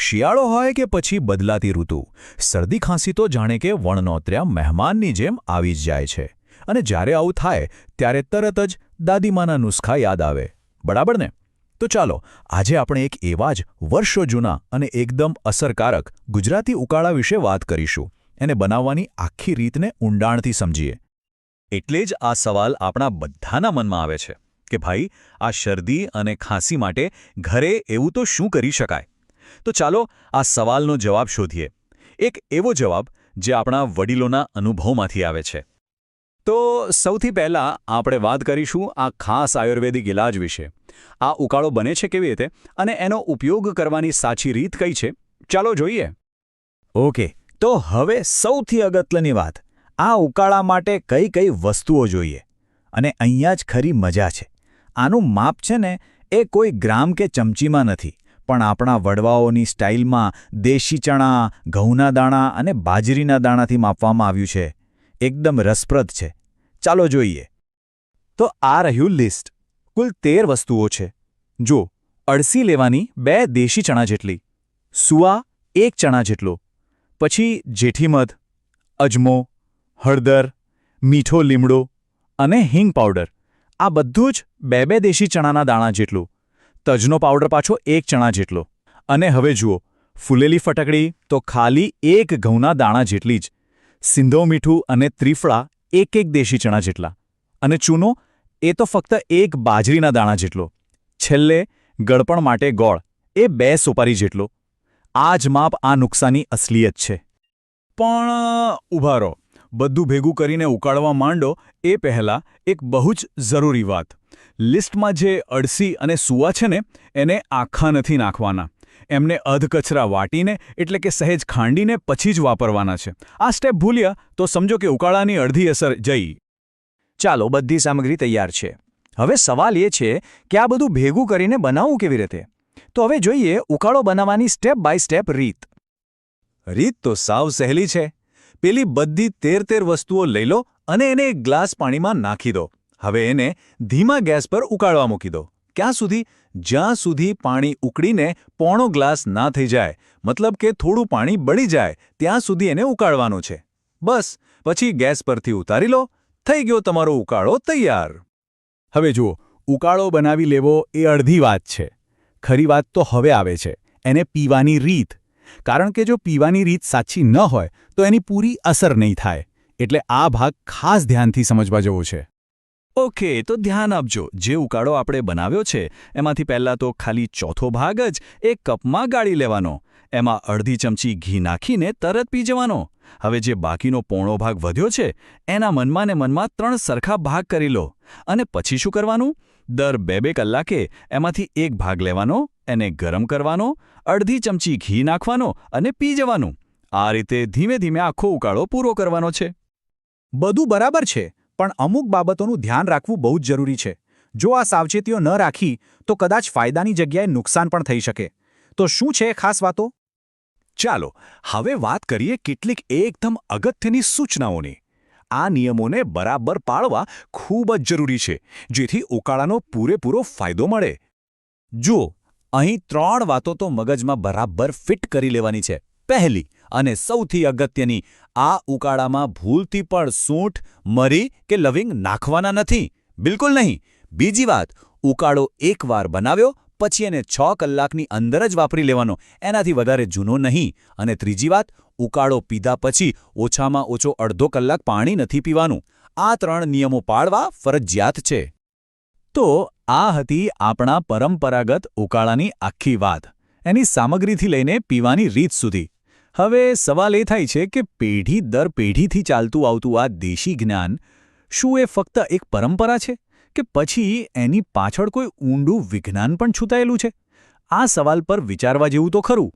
શિયાળો હોય કે પછી બદલાતી ઋતુ, શરદી ખાંસી તો જાણે કે વણનોતર્યા મહેમાનની જેમ આવી જ જાય છે. અને જ્યારે આવું થાય ત્યારે તરત જ દાદીમાના નુસ્ખા યાદ આવે. બરાબર ને? તો ચાલો આજે આપણે એક એવા જ વર્ષો જૂના અને એકદમ અસરકારક ગુજરાતી ઉકાળા વિશે વાત કરીશું. એને બનાવવાની આખી રીતને ઊંડાણથી સમજીએ. એટલે જ આ સવાલ આપણા બધાના મનમાં આવે છે કે ભાઈ, આ શરદી અને ખાંસી માટે ઘરે એવું તો શું કરી શકાય? તો ચાલો આ સવાલનો જવાબ શોધીએ. એક એવો જવાબ જે આપણા વડીલોના અનુભવમાંથી આવે છે. તો સૌથી પહેલાં આપણે વાત કરીશું આ ખાસ આયુર્વેદિક ઇલાજ વિશે. આ ઉકાળો બને છે કેવી રીતે અને એનો ઉપયોગ કરવાની સાચી રીત કઈ છે? ચાલો જોઈએ. ઓકે, તો હવે સૌથી અગત્યની વાત, આ ઉકાળા માટે કઈ કઈ વસ્તુઓ જોઈએ. અને અહીંયા જ ખરી મજા છે. આનું માપ છે ને, એ કોઈ ગ્રામ કે ચમચીમાં નથી, પણ આપણા વડવાઓની સ્ટાઇલમાં દેશી ચણા, ઘઉંના દાણા અને બાજરીના દાણાથી માપવામાં આવ્યું છે. એકદમ રસપ્રદ છે. ચાલો જોઈએ. તો આ રહ્યું લિસ્ટ. કુલ 13 વસ્તુઓ છે. જો, અળસી લેવાની 2 દેશી ચણા જેટલી, સુવા 1 ચણા જેટલો, પછી જેઠી મધ, અજમો, હળદર, મીઠો લીમડો અને હિંગ પાવડર. આ બધું જ 2 દેશી ચણાના દાણા જેટલું. તજનો પાવડર પાછો 1 ચણા જેટલો. અને હવે જુઓ, ફૂલેલી ફટકડી તો ખાલી 1 ઘઉંના દાણા જેટલી જ. સિંધો મીઠું અને ત્રિફળા 1 દેશી ચણા જેટલા. અને ચૂનો એ તો ફક્ત 1 બાજરીના દાણા જેટલો. છેલ્લે ગળપણ માટે ગોળ એ 2 સોપારી જેટલો. આ જ માપ આ નુકસાની અસલિયત છે. પણ ઊભા રહો, બધું ભેગું કરીને ઉકાળવા માંડો એ પહેલાં એક બહુ જ જરૂરી વાત. લિસ્ટમાં જે અળસી અને સુવા છે ને, એને આખા નથી નાખવાના. એમને અધકચરા વાટીને એટલે કે સહેજ ખાંડીને પછી જ વાપરવાના છે. આ સ્ટેપ ભૂલ્યા તો સમજો કે ઉકાળાની અડધી અસર જઈ. ચાલો, બધી સામગ્રી તૈયાર છે. હવે સવાલ એ છે કે આ બધું ભેગું કરીને બનાવવું કેવી રીતે? તો હવે જોઈએ ઉકાળો બનાવવાની સ્ટેપ બાય સ્ટેપ રીત. રીત તો સાવ સહેલી છે. પેલી બધી 13 વસ્તુઓ લઈ લો અને એને એક ગ્લાસ પાણીમાં નાખી દો. હવે એને ધીમા ગેસ પર ઉકાળવા મૂકી દો. ક્યાં સુધી? જ્યાં સુધી પાણી ઉકળીને પોણો ગ્લાસ ના થઈ જાય, મતલબ કે થોડું પાણી બળી જાય, ત્યાં સુધી એને ઉકાળવાનું છે. બસ, પછી ગેસ પરથી ઉતારી લો. થઈ ગયો તમારો ઉકાળો તૈયાર. હવે જુઓ, ઉકાળો બનાવી લેવો એ અડધી વાત છે. ખરી વાત તો હવે આવે છે, એને પીવાની રીત. કારણ કે જો પીવાની રીત સાચી ન હોય તો એની પૂરી અસર નહીં થાય. એટલે આ ભાગ ખાસ ધ્યાનથી સમજવા જેવો છે. ઓકે, તો ધ્યાન આપજો. જે ઉકાળો આપણે બનાવ્યો છે એમાંથી પહેલાં તો ખાલી ચોથો ભાગ જ એક કપમાં ગાળી લેવાનો. એમાં અડધી ચમચી ઘી નાખીને તરત પી જવાનો. હવે જે બાકીનો પોણો ભાગ વધ્યો છે એના મનમાં ને મનમાં 3 સરખા ભાગ કરી લો. અને પછી શું કરવાનું? દર 2-2 કલાકે એમાંથી એક ભાગ લેવાનો, એને ગરમ કરવાનો, અડધી ચમચી ઘી નાખવાનો અને પી જવાનું. આ રીતે ધીમે ધીમે આખો ઉકાળો પૂરો કરવાનો છે. બધું બરાબર છે, પણ અમુક બાબતોનું ધ્યાન રાખવું બહુ જ જરૂરી છે. જો આ સાવચેતીઓ ન રાખી તો કદાચ ફાયદાની જગ્યાએ નુકસાન પણ થઈ શકે. તો શું છે ખાસ વાતો? ચાલો હવે વાત કરીએ કેટલીક એકદમ અગત્યની સૂચનાઓની. આ નિયમોને બરાબર પાળવા ખૂબ જ જરૂરી છે, જેથી ઉકાળાનો પૂરેપૂરો ફાયદો મળે. જુઓ, અહીં 3 વાતો તો મગજમાં બરાબર ફિટ કરી લેવાની છે. પહેલી અને સૌથી અગત્યની, આ ઉકાળામાં ભૂલથી પણ સૂંઠ, મરી કે લવિંગ નાખવાના નથી. બિલકુલ નહીં. બીજી વાત, ઉકાળો એકવાર બનાવ્યો પછી એને 6 કલાકની અંદર જ વાપરી લેવાનો, એનાથી વધારે જૂનો નહીં. અને ત્રીજી વાત, ઉકાળો પીધા પછી ઓછામાં ઓછો અડધો કલાક પાણી નથી પીવાનું. આ 3 નિયમો પાળવા ફરજિયાત છે. તો આ હતી આપણા પરંપરાગત ઉકાળાની આખી વાત, એની સામગ્રીથી લઈને પીવાની રીત સુધી. હવે સવાલ એ થાય છે કે પેઢી દર પેઢીથી ચાલતું આવતું આ દેશી જ્ઞાન, શું એ ફક્ત એક પરંપરા છે કે પછી એની પાછળ કોઈ ઊંડું વિજ્ઞાન પણ છૂટાયેલું છે? આ સવાલ પર વિચારવા જેવું તો ખરું.